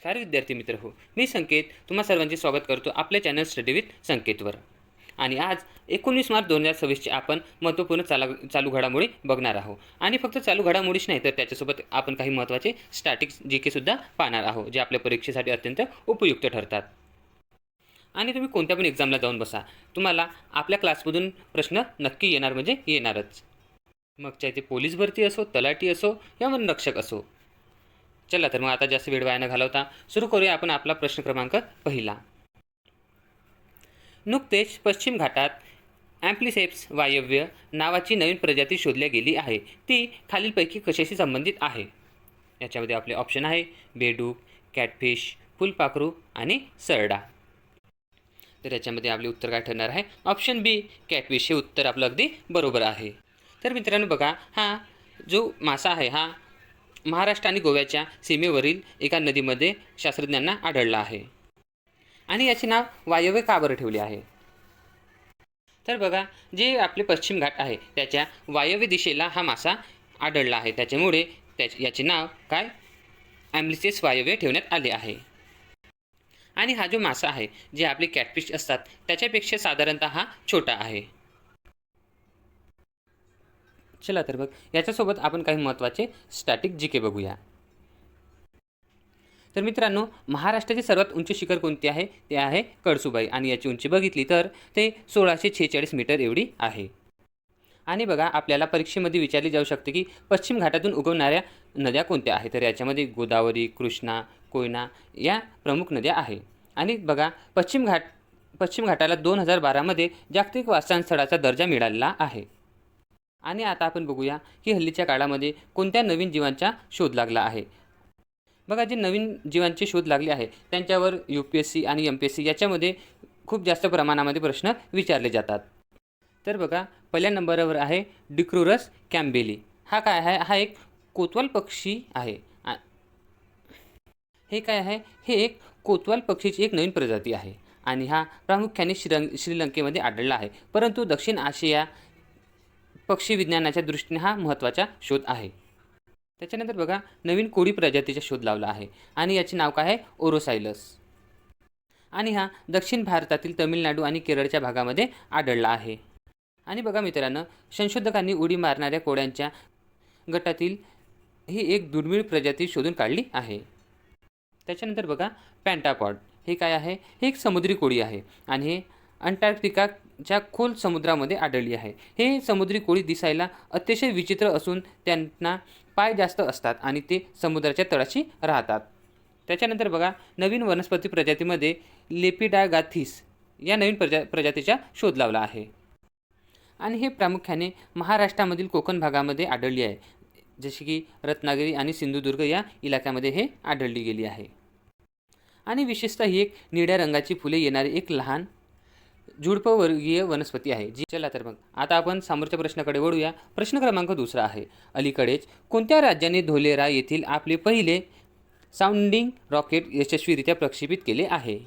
नमस्कार विद्यार्थी मित्र हो, मी संकेत तुम्हा सर्वांचे स्वागत करतो आपल्या चॅनल स्टडी विथ संकेतवर. आणि आज 19 मार्च 2026ची आपण महत्त्वपूर्ण चालू घडामोडी बघणार आहोत. आणि फक्त चालू घडामोडीच नाही तर त्याच्यासोबत आपण काही महत्त्वाचे स्टॅटिक जीके सुद्धा पाहणार आहोत, जे आपल्या परीक्षेसाठी अत्यंत उपयुक्त ठरतात. आणि तुम्ही कोणत्या पण एक्झामला जाऊन बसा, तुम्हाला आपल्या क्लासमधून प्रश्न नक्की येणार म्हणजे येणारच. मग चाहे ते पोलीस भरती असो, तलाठी असो या वनरक्षक असो. चला तर मग आता जास्त वेळ वाया न घालवता सुरू करूया आपण आपला प्रश्न क्रमांक पहिला. नुकतेच पश्चिम घाटात ॲम्प्लिसेप्स वायव्य नावाची नवीन प्रजाती शोधल्या गेली आहे. ती खालीलपैकी कशाशी संबंधित आहे? याच्यामध्ये आपले ऑप्शन आहे बेडूक, कॅटफिश, फुलपाखरू आणि सरडा. तर याच्यामध्ये आपले उत्तर काय ठरणार आहे? ऑप्शन बी कॅटफिश हे उत्तर आपलं अगदी बरोबर आहे. तर मित्रांनो बघा, हा जो मासा आहे हा महाराष्ट्र आणि गोव्याच्या सीमेवरील एका नदीमध्ये शास्त्रज्ञांना आढळला आहे. आणि याचे नाव वायव्य का बरं ठेवले आहे? तर बघा, जे आपले पश्चिम घाट आहे त्याच्या वायव्य दिशेला हा मासा आढळला आहे, त्याच्यामुळे याचे नाव काय ॲम्प्लिसेप्स वायव्य ठेवण्यात आले आहे. आणि हा जो मासा आहे, जे आपले कॅटफिश असतात त्याच्यापेक्षा साधारणतः हा छोटा आहे. चला तर बघ, याच्यासोबत आपण काही महत्त्वाचे स्टॅटिक जीके बघूया. तर मित्रांनो, महाराष्ट्राचे सर्वात उंच शिखर कोणते आहे? ते आहे कळसुबाई. आणि याची उंची बघितली तर ते 1646 मीटर एवढी आहे. आणि बघा, आपल्याला परीक्षेमध्ये विचारले जाऊ शकते की पश्चिम घाटातून उगवणाऱ्या नद्या कोणत्या आहेत? तर याच्यामध्ये गोदावरी, कृष्णा, कोयना या प्रमुख नद्या आहे. आणि बघा, पश्चिम घाटाला 2012मध्ये जागतिक वारसा दर्जा मिळालेला आहे. आणि आता आपण बघूया की हल्लीच्या काळामध्ये कोणत्या नवीन जीवांचा शोध लागला आहे. बघा, जे नवीन जीवांचे शोध लागले आहे त्यांच्यावर UPSC आणि MPSC याच्यामध्ये खूप जास्त प्रमाणामध्ये प्रश्न विचारले जातात. तर बघा, पहिल्या नंबरवर आहे डिक्रुरस कॅम्बेली. हा काय आहे? हा एक कोतवाल पक्षी आहे. हे काय आहे? हे एक कोतवाल पक्षीची एक नवीन प्रजाती आहे. आणि हा प्रामुख्याने श्रीलंकेमध्ये आढळला आहे, परंतु दक्षिण आशिया पक्षी विज्ञानाच्या दृष्टीने हा महत्त्वाचा शोध आहे. त्याच्यानंतर बघा, नवीन कोळी प्रजातीचा शोध लावला आहे आणि याचे नाव काय आहे? ओरोसायलस. आणि हा दक्षिण भारतातील तमिळनाडू आणि केरळच्या भागामध्ये आढळला आहे. आणि बघा मित्रांनो, संशोधकांनी उडी मारणाऱ्या कोळ्यांच्या गटातील ही एक दुर्मिळ प्रजाती शोधून काढली आहे. त्याच्यानंतर बघा, पॅन्टापॉड. हे काय आहे? हे एक समुद्री कोळी आहे आणि हे अंटार्क्टिकाच्या खोल समुद्रामध्ये आढळली आहे. हे समुद्री कोळी दिसायला अतिशय विचित्र असून त्यांना पाय जास्त असतात आणि ते समुद्राच्या तळाशी राहतात. त्याच्यानंतर बघा, नवीन वनस्पती प्रजातीमध्ये लेपिडागाथिस या नवीन प्रजातीचा शोध लावला आहे. आणि हे प्रामुख्याने महाराष्ट्रामधील कोकण भागामध्ये आढळली आहे, जशी की रत्नागिरी आणि सिंधुदुर्ग या इलाक्यामध्ये हे आढळली गेली आहे. आणि विशेषतः ही एक निळ्या रंगाची फुले येणारी एक लहान झुडपवर्गीय वनस्पती आहे जी. चला तर मग आता आपण समोरच्या प्रश्नाकडे वळूया. प्रश्न क्रमांक दुसरा आहे, अलीकडेच कोणत्या राज्याने धोलेरा येथील आपले पहिले साऊंडिंग रॉकेट यशस्वीरित्या प्रक्षेपित केले आहे?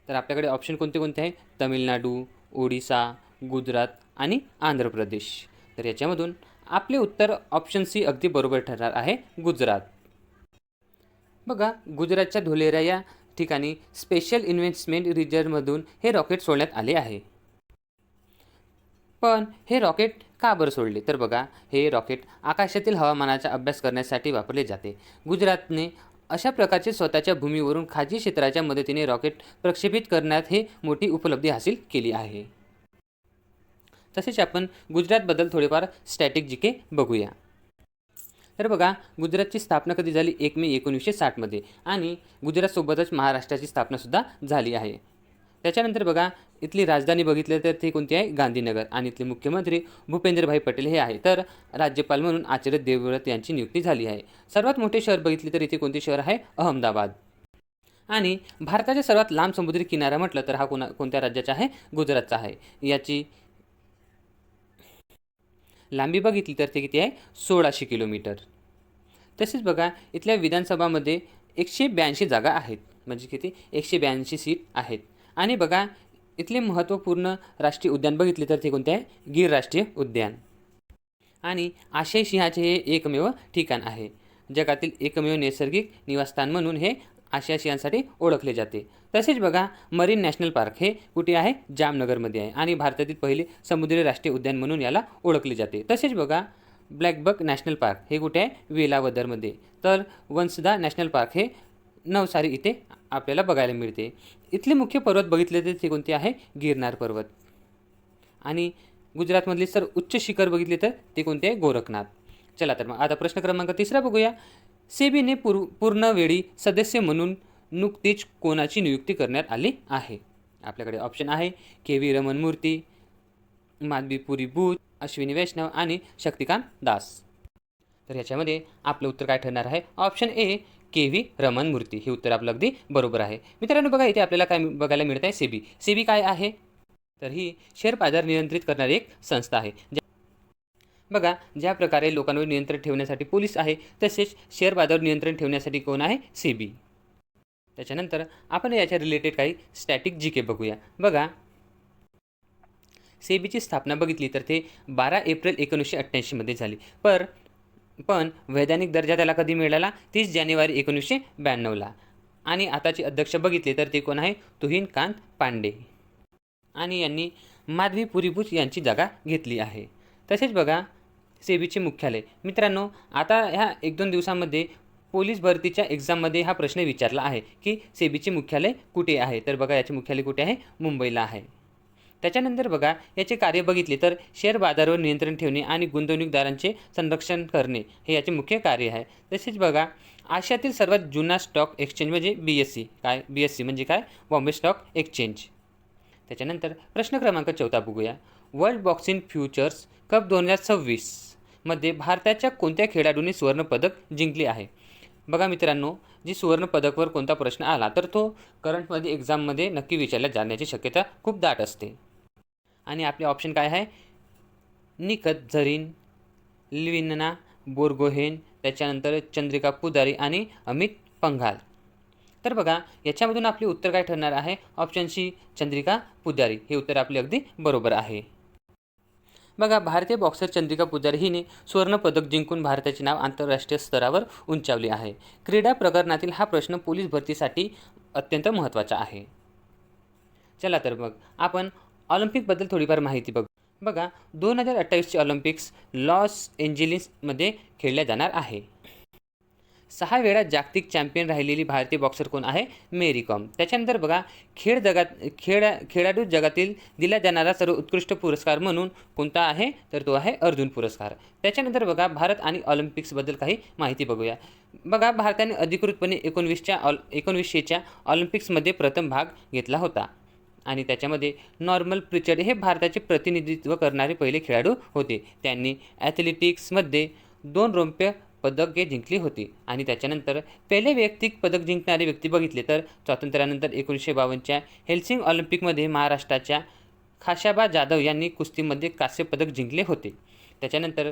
तर आपल्याकडे ऑप्शन कोणते कोणते आहे? तमिळनाडू, ओडिसा, गुजरात आणि आंध्र प्रदेश. तर याच्यामधून आपले उत्तर ऑप्शन सी अगदी बरोबर ठरणार आहे, गुजरात. बघा, गुजरातच्या धोलेरा या ठिकाणी स्पेशल इन्व्हेस्टमेंट रिजर्वमधून हे रॉकेट सोडण्यात आले आहे. पण हे रॉकेट का बरं सोडले? तर बघा, हे रॉकेट आकाशातील हवामानाचा अभ्यास करण्यासाठी वापरले जाते. गुजरातने अशा प्रकारचे स्वतःच्या भूमीवरून खाजगी क्षेत्राच्या मदतीने रॉकेट प्रक्षेपित करण्यात हे मोठी उपलब्धी हासिल केली आहे. तसेच आपण गुजरातबद्दल थोडेफार स्टॅटिक जीके बघूया. तर बघा, गुजरातची स्थापना कधी झाली? 1 मे 1960मध्ये. आणि गुजरातसोबतच महाराष्ट्राची स्थापनासुद्धा झाली आहे. त्याच्यानंतर बघा, इथली राजधानी बघितलं तर ती कोणती आहे? गांधीनगर. आणि इथले मुख्यमंत्री भूपेंद्रभाई पटेल हे आहे. तर राज्यपाल म्हणून आचार्य देवव्रत यांची नियुक्ती झाली आहे. सर्वात मोठे शहर बघितले तर इथे कोणते शहर आहे? अहमदाबाद. आणि भारताच्या सर्वात लांब समुद्री किनारा म्हटलं तर हा कोणत्या राज्याचा आहे? गुजरातचा आहे. याची लांबी बघितली तर ते किती आहे? 1600 किलोमीटर. तसेच बघा, इथल्या विधानसभामध्ये 182 जागा आहेत, म्हणजे किती? 182 सीट आहेत. आणि बघा, इथले महत्त्वपूर्ण राष्ट्रीय उद्यान बघितले तर ते कोणते आहे? गीर राष्ट्रीय उद्यान. आणि आशियाई सिंहाचे हे एकमेव ठिकाण आहे. जगातील एकमेव नैसर्गिक निवासस्थान म्हणून हे आशियासियांसाठी ओळखले जाते. तसेच बघा मरीन नॅशनल पार्क हे कुठे आहे? जामनगरमध्ये आहे आणि भारतातील पहिले समुद्री राष्ट्रीय उद्यान म्हणून याला ओळखले जाते. तसेच बघा ब्लॅकबक नॅशनल पार्क हे कुठे आहे? वेलावदरमध्ये. तर वंसदा नॅशनल पार्क हे नवसारी इथे आपल्याला बघायला मिळते. इथले मुख्य पर्वत बघितले तर ते कोणते आहे? गिरनार पर्वत. आणि गुजरातमधले उच्च शिखर बघितले तर ते कोणते आहे? गोरखनाथ. चला तर मग आता प्रश्न क्रमांक 3 बघूया. सेबीने पूर्णवेळी सदस्य म्हणून नुकतीच कोणाची नियुक्ती करण्यात आली आहे? आपल्याकडे ऑप्शन आहे के.व्ही. रमण मूर्ती, माधवीपुरी बुध, अश्विनी वैष्णव आणि शक्तिकांत दास. तर याच्यामध्ये आपलं उत्तर काय ठरणार आहे? Option A के.व्ही. रमण मूर्ती हे उत्तर आपलं अगदी बरोबर आहे. मित्रांनो बघा इथे आपल्याला काय बघायला मिळत आहे? सेबी. सेबी काय आहे? तर ही शेअर बाजार नियंत्रित करणारी एक संस्था आहे. बघा ज्या प्रकारे लोकांवर नियंत्रण ठेवण्यासाठी पोलीस आहे, तसेच शेअर बाजारावर नियंत्रण ठेवण्यासाठी कोण आहे? सेबी. त्याच्यानंतर आपण याच्या रिलेटेड काही स्टॅटिक जी के बघूया. बघा सेबीची स्थापना बघितली तर ते 12 एप्रिल 1988 झाली. पण वैधानिक दर्जा त्याला कधी मिळाला? 30 जानेवारी 1992ला. आणि आताचे अध्यक्ष बघितले तर ते कोण आहे? तुहिन कांत पांडे. आणि यांनी माधवी पुरीबुच यांची जागा घेतली आहे. तसेच बघा सेबीचे मुख्यालय. मित्रांनो आता ह्या 1-2 दिवसांमध्ये पोलीस भरतीच्या एक्झाममध्ये हा प्रश्न विचारला आहे की सेबीचे मुख्यालय कुठे आहे? तर बघा याचे मुख्यालय कुठे आहे? मुंबईला आहे. त्याच्यानंतर बघा याचे कार्य बघितले तर शेअर बाजारावर नियंत्रण ठेवणे आणि गुंतवणूकदारांचे संरक्षण करणे हे याचे मुख्य कार्य आहे. तसेच बघा आशियातील सर्वात जुना स्टॉक एक्सचेंज म्हणजे BSE. काय BSE म्हणजे काय? Bombay stock exchange. त्याच्यानंतर प्रश्न क्रमांक 14 बघूया. वर्ल्ड बॉक्सिंग फ्युचर्स कप 2026 मध्ये भारताच्या कोणत्या खेळाडूने सुवर्णपदक जिंकले आहे? बघा मित्रांनो जी सुवर्णपदकवर कोणता प्रश्न आला तर तो करंटमध्ये एक्झाममध्ये नक्की विचारला जाण्याची शक्यता खूप दाट असते. आणि आपले ऑप्शन काय आहे? निखत झरीन, लिविन्ना बोरगोहेन, त्याच्यानंतर चंद्रिका पुजारी आणि अमित पंघाल. तर बघा याच्यामधून आपले उत्तर काय ठरणार आहे? ऑप्शन सी चंद्रिका पुजारी हे उत्तर आपले अगदी बरोबर आहे. बघा भारतीय बॉक्सर चंद्रिका पुजारी हिने सुवर्णपदक जिंकून भारताचे नाव आंतरराष्ट्रीय स्तरावर उंचावले आहे. क्रीडा प्रकरणातील हा प्रश्न पोलीस भरतीसाठी अत्यंत महत्त्वाचा आहे. चला तर मग आपण ऑलिम्पिकबद्दल थोडीफार माहिती बघू. बघा 2028चे ऑलिम्पिक्स लॉस एंजेलिसमध्ये खेळल्या जाणार आहे. 6 वेळा जागतिक चॅम्पियन राहिलेली भारतीय बॉक्सर कोण आहे? मेरी कॉम. त्याच्यानंतर बघा खेळाडू जगातील दिला जाणारा सर्वोत्कृष्ट पुरस्कार म्हणून कोणता आहे? तर तो आहे अर्जुन पुरस्कार. त्याच्यानंतर बघा भारत आणि ऑलिम्पिक्सबद्दल काही माहिती बघूया. बघा भारताने अधिकृतपणे 1900च्या ऑलिम्पिक्समध्ये प्रथम भाग घेतला होता. आणि त्याच्यामध्ये नॉर्मल प्रिचर्ड हे भारताचे प्रतिनिधित्व करणारे पहिले खेळाडू होते. त्यांनी ॲथलेटिक्समध्ये 2 रौप्य पदके जिंकली होती. आणि त्याच्यानंतर पहिले वैयक्तिक पदक जिंकणारे व्यक्ती बघितले तर स्वातंत्र्यानंतर 1952च्या हेल्सिंकी ऑलिम्पिकमध्ये महाराष्ट्राच्या खाशाबा जाधव यांनी कुस्तीमध्ये कांस्य पदक जिंकले होते. त्याच्यानंतर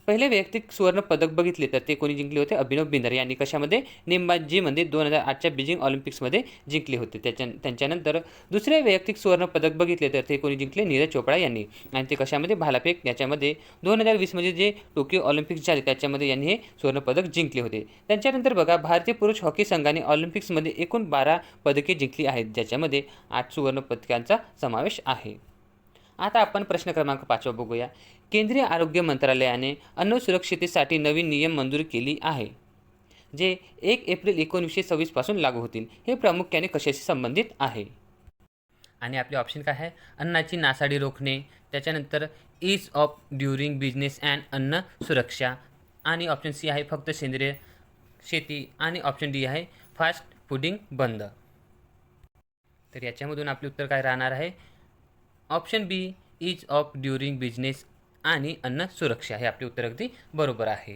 पहिले वैयक्तिक सुवर्ण पदक बघितले तर ते कोणी जिंकले होते? अभिनव बिंद्रा यांनी कशामध्ये? नेमबाजीमध्ये 2008च्या बीजिंग ऑलिम्पिक्समध्ये जिंकले होते. त्यांच्यानंतर दुसरे वैयक्तिक सुवर्ण पदक बघितले तर ते कोणी जिंकले? नीरज चोपडा यांनी. आणि ते कशामध्ये? भालाफेक याच्यामध्ये 2020मध्ये जे टोकियो ऑलिम्पिक्स झाले त्याच्यामध्ये यांनी हे सुवर्ण पदक जिंकले होते. त्यांच्यानंतर बघा भारतीय पुरुष हॉकी संघाने ऑलिम्पिक्समध्ये एकूण 12 पदके जिंकली आहेत, ज्याच्यामध्ये 8 सुवर्ण पदकांचा समावेश आहे. आता आपण प्रश्न क्रमांक 5 बघूया. केंद्रीय आरोग्य मंत्रालयाने अन्न सुरक्षिततेसाठी नवीन नियम मंजूर केली आहे, जे 1 एप्रिल 1926 पासून लागू होतील. हे प्रामुख्याने कशाशी संबंधित आहे? आणि आपले ऑप्शन काय आहे? अन्नाची नासाडी रोखणे, त्याच्यानंतर ईज ऑफ ड्युरिंग बिझनेस अँड अन्न सुरक्षा, आणि ऑप्शन सी आहे फक्त सेंद्रिय शेती, आणि ऑप्शन डी आहे फास्ट फूडिंग बंद. तर याच्यामधून आपले उत्तर काय राहणार आहे? Option B ease of doing business आणि अन्न सुरक्षा हे आपले उत्तर अगदी बरोबर आहे.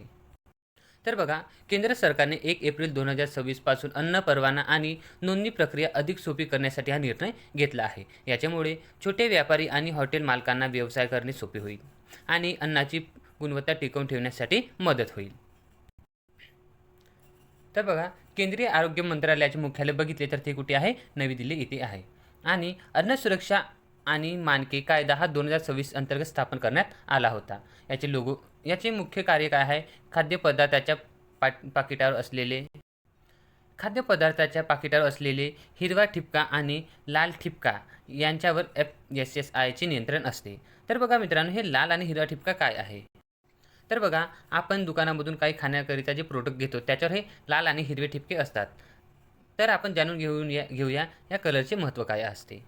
तर बघा केंद्र सरकारने 1 एप्रिल 2026 पासून अन्न परवाना आणि नोंदणी प्रक्रिया अधिक सोपी करण्यासाठी हा निर्णय घेतला आहे. याच्यामुळे छोटे व्यापारी आणि हॉटेल मालकांना व्यवसाय करणे सोपे होईल आणि अन्नाची गुणवत्ता टिकवून ठेवण्यासाठी मदत होईल. तर बघा केंद्रीय आरोग्य मंत्रालयाचे मुख्यालय बघितले तर ते कुठे आहे? नवी दिल्ली येथे आहे. आणि अन्न सुरक्षा आणि मानके कायदा हा 2026 अंतर्गत स्थापन करण्यात आला होता. याचे मुख्य कार्य काय आहे? खाद्यपदार्थाच्या पाकिटावर असलेले खाद्यपदार्थाच्या पाकिटावर असलेले हिरवा ठिपका आणि लाल ठिपका यांच्यावर FSSAIचे नियंत्रण असते. तर बघा मित्रांनो, हे लाल आणि हिरवा ठिपका काय आहे? तर बघा, आपण दुकानामधून काही खाण्याकरिता जे प्रोडक्ट घेतो त्याच्यावर हे लाल आणि हिरवे ठिपके असतात. तर आपण जाणून घेऊया या कलरचे महत्त्व काय असते.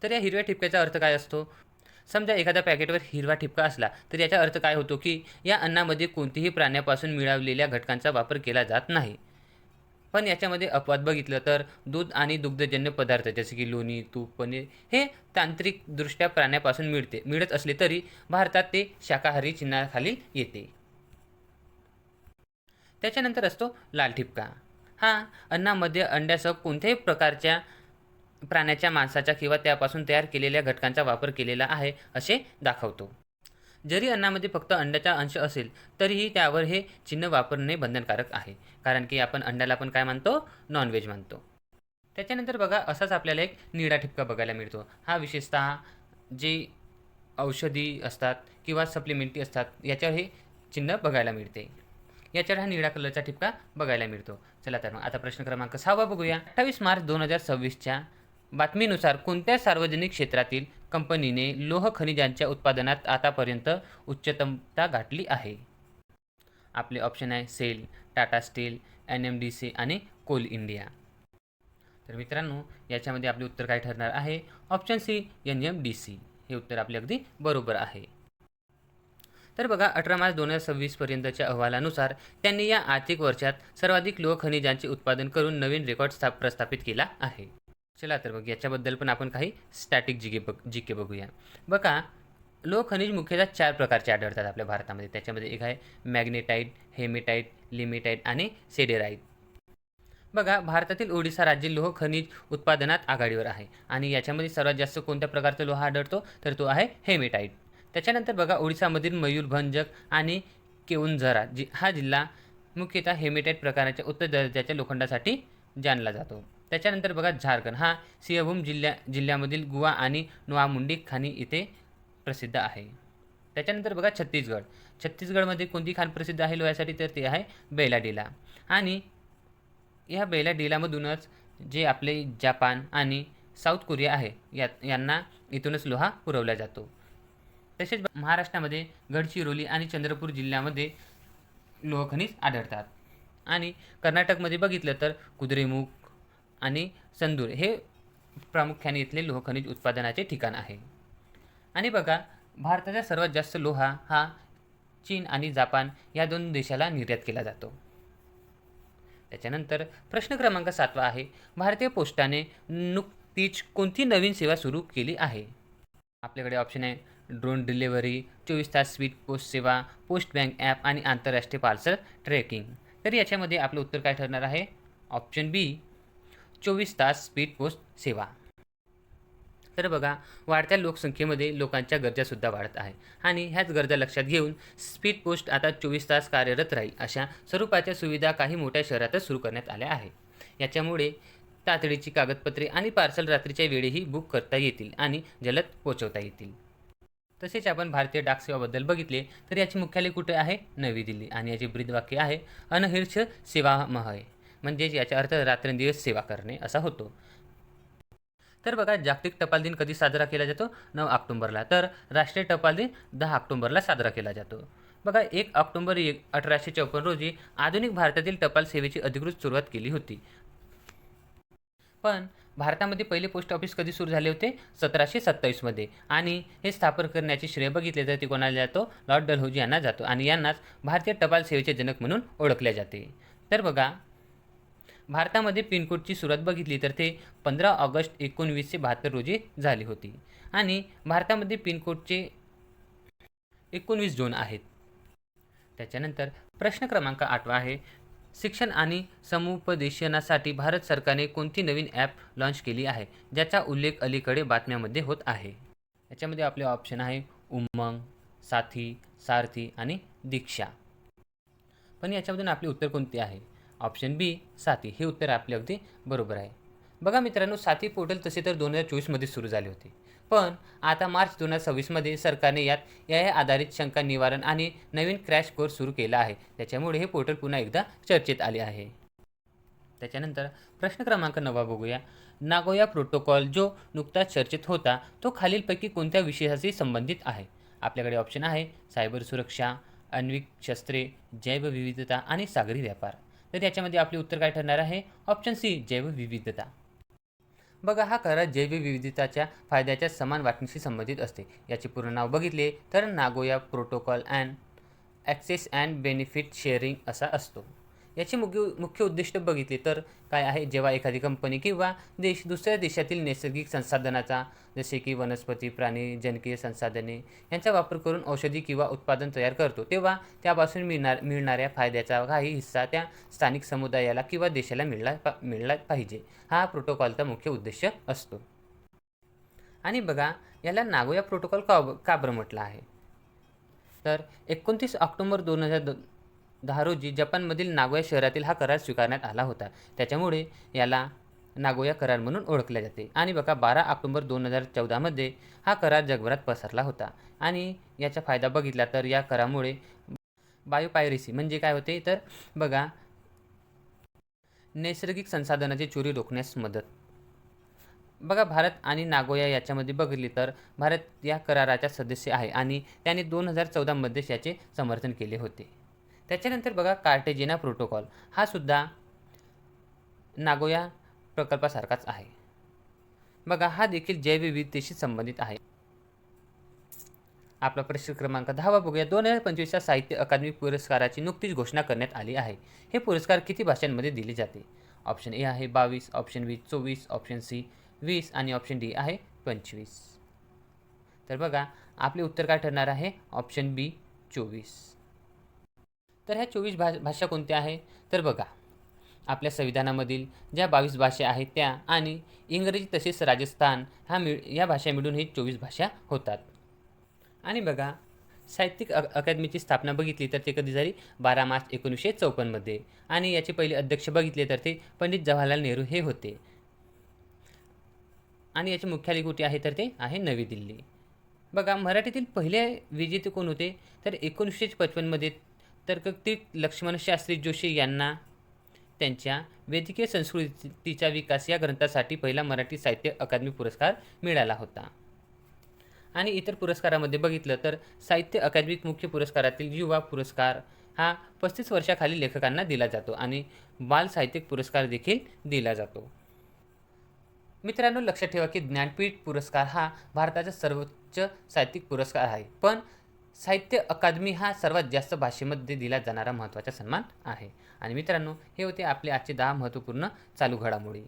तर या हिरव्या ठिपक्याचा अर्थ काय असतो? समजा एखाद्या पॅकेटवर हिरवा ठिपका असला तर याचा अर्थ काय होतो की या अन्नामध्ये कोणतीही प्राण्यापासून मिळवलेल्या घटकांचा वापर केला जात नाही. पण याच्यामध्ये अपवाद बघितलं तर दूध आणि दुग्धजन्य पदार्थ जसे की लोणी, तूप, पनीर हे तांत्रिकदृष्ट्या प्राण्यापासून मिळत असले तरी भारतात ते शाकाहारी चिन्हाखाली येते. त्याच्यानंतर असतो लाल ठिपका. हा अन्नामध्ये अंड्यासह कोणत्याही प्रकारच्या प्राण्याच्या मांसाच्या किंवा त्यापासून तयार केलेल्या घटकांचा वापर केलेला आहे असे दाखवतो. जरी अन्नामध्ये फक्त अंड्याचा अंश असेल तरीही त्यावर हे चिन्ह वापरणे बंधनकारक आहे, कारण की आपण अंड्याला पण काय मानतो? नॉनव्हेज मानतो. त्याच्यानंतर बघा, असाच आपल्याला एक निळा ठिपका बघायला मिळतो. हा विशेषतः जे औषधी असतात किंवा सप्लिमेंटरी असतात याच्यावर हे चिन्ह बघायला मिळते. याच्यावर हा निळा कलरचा ठिपका बघायला मिळतो. चला तर मग आता प्रश्न क्रमांक 6 बघूया. 28 मार्च 2026च्या बातमीनुसार कोणत्या सार्वजनिक क्षेत्रातील कंपनीने लोह खनिजांच्या उत्पादनात आतापर्यंत उच्चतमता गाठली आहे? आपले ऑप्शन आहे सेल, टाटा स्टील, NMDC आणि कोल इंडिया. तर मित्रांनो, याच्यामध्ये आपले उत्तर काय ठरणार आहे? Option C, NMDC. हे उत्तर आपले अगदी बरोबर आहे. तर बघा, 18 मार्च 2026 पर्यंतच्या अहवालानुसार त्यांनी या आर्थिक वर्षात सर्वाधिक लोह खनिजांचे उत्पादन करून नवीन रेकॉर्ड प्रस्थापित केला आहे. चला तर मग याच्याबद्दल पण आपण काही स्टॅटिक जीके बघूया. बघा, लोह खनिज मुख्यतः 4 प्रकारचे आढळतात आपल्या भारतामध्ये. त्याच्यामध्ये एक आहे मॅग्नेटाईट, हेमेटाईट, लिमेटाईट आणि सेडेराईट. बघा, भारतातील ओडिशा राज्य लोह खनिज उत्पादनात आघाडीवर आहे आणि याच्यामध्ये सर्वात जास्त कोणत्या प्रकारचा लोहा आढळतो? तर तो आहे हेमेटाईट. त्याच्यानंतर बघा, ओडिशामधील मयूरभंज आणि केओनझरा हा जिल्हा मुख्यतः हेमेटाईट प्रकाराच्या उच्च दर्जाच्या लोखंडासाठी जाणला जातो. त्याच्यानंतर बघा, झारखंड हा सिंहभूम जिल्ह्यामधील गुवा आणि नोआमुंडी खाणी इथे प्रसिद्ध आहे. त्याच्यानंतर बघा, छत्तीसगडमध्ये कोणती खाण प्रसिद्ध आहे लोह्यासाठी? तर ते आहे बेलाडीला. आणि या बेलाडीलामधूनच जे आपले जापान आणि साऊथ कोरिया आहे यांना इथूनच लोहा पुरवला जातो. तसेच महाराष्ट्रामध्ये गडचिरोली आणि चंद्रपूर जिल्ह्यामध्ये लोह खनिज आढळतात. आणि कर्नाटकमध्ये बघितलं तर कुद्रेमुख आणि संदूर हे प्रामुख्याने इथले लोह खनिज उत्पादनाचे ठिकाण आहे. आणि बघा, भारताचा सर्वात जास्त लोहा हा चीन आणि जपान या 2 देशाला निर्यात केला जातो. त्याच्यानंतर प्रश्न क्रमांक 7 आहे, भारतीय पोस्टाने नुकतीच कोणती नवीन सेवा सुरू केली आहे? आपल्याकडे ऑप्शन आहे ड्रोन डिलिव्हरी, 24 तास स्पीड पोस्ट सेवा, पोस्ट बँक ॲप आणि आंतरराष्ट्रीय पार्सल ट्रॅकिंग. तर याच्यामध्ये आपलं उत्तर काय ठरणार आहे? ऑप्शन बी, 24 तास स्पीड पोस्ट सेवा. तर बघा, वाढत्या लोकसंख्येमध्ये लोकांच्या गरजासुद्धा वाढत आहे आणि ह्याच गरजा लक्षात घेऊन स्पीड पोस्ट आता 24 तास कार्यरत राहील अशा स्वरूपाच्या सुविधा काही मोठ्या शहरातच सुरू करण्यात आल्या आहे. याच्यामुळे तातडीची कागदपत्रे आणि पार्सल रात्रीच्या वेळेही बुक करता येतील आणि जलद पोहोचवता येतील. तसेच आपण भारतीय डाक सेवाबद्दल बघितले तर याचे मुख्यालय कुठे आहे? नवी दिल्ली. आणि याचे ब्रीदवाक्य आहे अनहर्ष सेवामय, म्हणजेच याचा अर्थ रात्रंदिवस सेवा करणे असा होतो. तर बघा, जागतिक टपाल दिन कधी साजरा केला जातो? 9 ऑक्टोबरला. तर राष्ट्रीय टपाल दिन 10 ऑक्टोबरला साजरा केला जातो. बघा, 1 ऑक्टोबर 1854 रोजी आधुनिक भारतातील टपाल सेवेची अधिकृत सुरुवात केली होती. पण भारतामध्ये पहिले पोस्ट ऑफिस कधी सुरू झाले होते? 1727मध्ये. आणि हे स्थापन करण्याचे श्रेय बघितले तर ते कोणाला जातो? लॉर्ड डलहौसी यांना जातो आणि यांनाच भारतीय टपाल सेवेचे जनक म्हणून ओळखले जाते. तर बघा, भारतामध्ये पिनकोडची सुरुवात बघितली तर ते 15 ऑगस्ट 1972 रोजी झाली होती आणि भारतामध्ये पिनकोडचे 19 झोन आहेत. त्याच्यानंतर प्रश्न क्रमांक 8 आहे, शिक्षण आणि समुपदेशनासाठी भारत सरकारने कोणती नवीन ॲप लॉन्च केली आहे ज्याचा उल्लेख अलीकडे बातम्यांमध्ये होत आहे? याच्यामध्ये आपले ऑप्शन आहे उमंग, साथी, सारथी आणि दीक्षा. पण याच्यामधून आपले उत्तर कोणते आहे? ऑप्शन बी, साथी. हे उत्तर आपले अगदी बरोबर आहे. बघा मित्रांनो, साथी पोर्टल तसे तर 2024मध्ये सुरू झाले होते, पण आता मार्च 2026मध्ये सरकारने यात AI आधारित शंका निवारण आणि नवीन क्रॅश कोर्स सुरू केला आहे. त्याच्यामुळे हे पोर्टल पुन्हा एकदा चर्चेत आले आहे. त्याच्यानंतर प्रश्न क्रमांक 9 बघूया. नागोया प्रोटोकॉल जो नुकताच चर्चेत होता तो खालीलपैकी कोणत्या विषयाशी संबंधित आहे? आपल्याकडे ऑप्शन आहे सायबर सुरक्षा, आण्विक शस्त्रे, जैवविविधता आणि सागरी व्यापार. तर याच्यामध्ये आपले उत्तर काय ठरणार आहे? ऑप्शन सी, जैवविविधता. बघा, हा करार जैवविविधताच्या फायद्याच्या समान वाटणीशी संबंधित असते. याचे पूर्ण नाव बघितले तर Nagoya protocol and access and benefit sharing असा असतो. याचे मुख्य उद्दिष्ट बघितले तर काय आहे? जेव्हा एखादी कंपनी किंवा देश दुसऱ्या देशातील नैसर्गिक संसाधनाचा जसे की वनस्पती, प्राणी, जनुकीय संसाधने यांचा वापर करून औषधी किंवा उत्पादन तयार करतो, तेव्हा त्यापासून मिळणाऱ्या फायद्याचा काही हिस्सा त्या स्थानिक समुदायाला किंवा देशाला मिळला पाहिजे. हा प्रोटोकॉलचा मुख्य उद्देश असतो. आणि बघा, याला नागोया प्रोटोकॉल का बरं म्हटलं आहे? तर 29 ऑक्टोबर 2010 रोजी जपानमधील नागोया शहरातील हा करार स्वीकारण्यात आला होता. त्याच्यामुळे याला नागोया करार म्हणून ओळखले जाते. आणि बघा, 12 ऑक्टोबर 2014मध्ये हा करार जगभरात पसरला होता. आणि याचा फायदा बघितला तर या करारामुळे बायोपायरेसी म्हणजे काय होते? तर बघा, नैसर्गिक संसाधनाची चोरी रोखण्यास मदत. बघा, भारत आणि नागोया याच्यामध्ये बघितली तर भारत या कराराचा सदस्य आहे आणि त्याने 2014मध्ये याचे समर्थन केले होते. त्याच्यानंतर बघा, कार्टेजेना प्रोटोकॉल हा सुद्धा नागोया प्रकल्पासारखाच आहे. बघा, हा देखील जैवविविधतेशी संबंधित आहे. आपला प्रश्न क्रमांक 10 बघूया. 2025च्या साहित्य अकादमी पुरस्काराची नुकतीच घोषणा करण्यात आली आहे. हे पुरस्कार किती भाषांमध्ये दिले जाते? ऑप्शन ए आहे 22, ऑप्शन बी 24, ऑप्शन सी 20 आणि ऑप्शन डी आहे 25. तर बघा, आपले उत्तर काय ठरणार आहे? ऑप्शन बी 24. तर ह्या 24 भाषा कोणत्या आहे? तर बघा, आपल्या संविधानामधील ज्या 22 भाषा आहेत त्या आणि इंग्रजी तसेच राजस्थान या भाषा मिळून ही 24 भाषा होतात. आणि बघा, साहित्यिक अकादमीची स्थापना बघितली तर ते कधी झाली? 12 मार्च 1954मध्ये. आणि याचे पहिले अध्यक्ष बघितले तर ते पंडित जवाहरलाल नेहरू हे होते. आणि याचे मुख्यालय कुठे आहे? तर ते आहे नवी दिल्ली. बघा, मराठीतील पहिले विजेते कोण होते? तर 1955मध्ये तर ते लक्ष्मण शास्त्री जोशी यांना त्यांच्या वैदिकीय संस्कृतीचा विकास या ग्रंथासाठी पहिला मराठी साहित्य अकादमी पुरस्कार मिळाला होता. आणि इतर पुरस्कारामध्ये बघितलं तर साहित्य अकादमिक मुख्य पुरस्कारातील युवा पुरस्कार हा 35 वर्षाखालील लेखकांना दिला जातो आणि बाल साहित्यिक पुरस्कार देखील दिला जातो. मित्रांनो, लक्षात ठेवा की ज्ञानपीठ पुरस्कार हा भारताचा सर्वोच्च साहित्यिक पुरस्कार आहे, पण साहित्य अकादमी हा सर्वात जास्त भाषेमध्ये दिला जाणारा महत्त्वाचा सन्मान आहे. आणि मित्रांनो, हे होते आपले आजचे 10 महत्त्वपूर्ण चालू घडामोडी.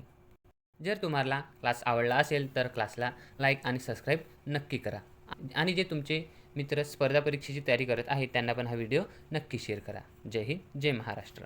जर तुम्हाला क्लास आवडला असेल तर क्लासला लाईक आणि सबस्क्राईब नक्की करा. आणि जे तुमचे मित्र स्पर्धा परीक्षेची तयारी करत आहेत त्यांना पण हा व्हिडिओ नक्की शेअर करा. जय हिंद, जय महाराष्ट्र.